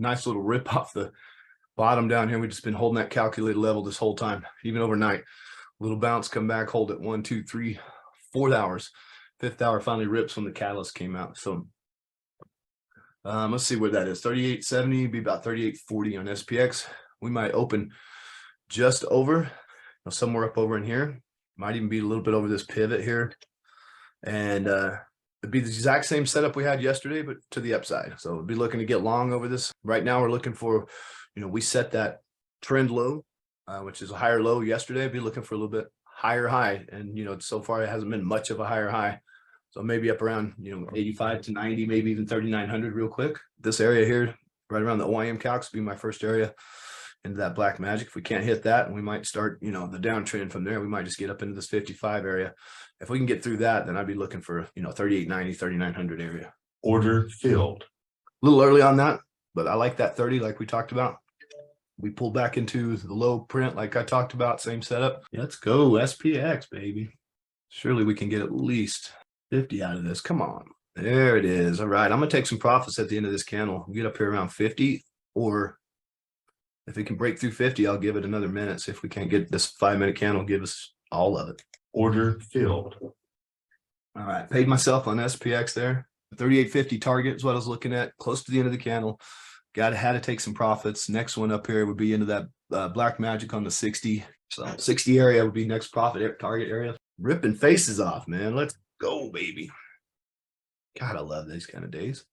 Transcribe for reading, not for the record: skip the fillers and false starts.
nice little rip off the bottom down here. We've just been holding that calculated level this whole time, even overnight. Little bounce, come back, hold it 1, 2, 3, 4 hours. 5th hour finally rips when the catalyst came out. So let's see where that is. 38.70 be about 38.40 on SPX. We might open just over, somewhere up over in here. Might even be a little bit over this pivot here. And it'd be the exact same setup we had yesterday, but to the upside. So we'll be looking to get long over this. Right now we're looking for, we set that trend low, which is a higher low yesterday. Be looking for a little bit higher high. And, so far it hasn't been much of a higher high. So maybe up around, 85 to 90, maybe even 3,900 real quick. This area here, right around the OIM calcs, be my first area into that black magic. If we can't hit that, and we might start, the downtrend from there. We might just get up into this 55 area. If we can get through that, then I'd be looking for, 3890, 3,900 area. Order filled. A little early on that, but I like that 30 like we talked about. We pulled back into the low print like I talked about, same setup. Let's go SPX, baby. Surely we can get at least 50 out of this. Come on. There it is. All right. I'm going to take some profits at the end of this candle. We'll get up here around 50, or if it can break through 50, I'll give it another minute. See if we can't get this 5-minute candle, give us all of it. Order filled. All right. Paid myself on SPX there. 38.50 target is what I was looking at, close to the end of the candle. Had to take some profits. Next one up here would be into that black magic on the 60. So 60 area would be next profit target area. Ripping faces off, man. Let's go, baby. God, I love these kind of days.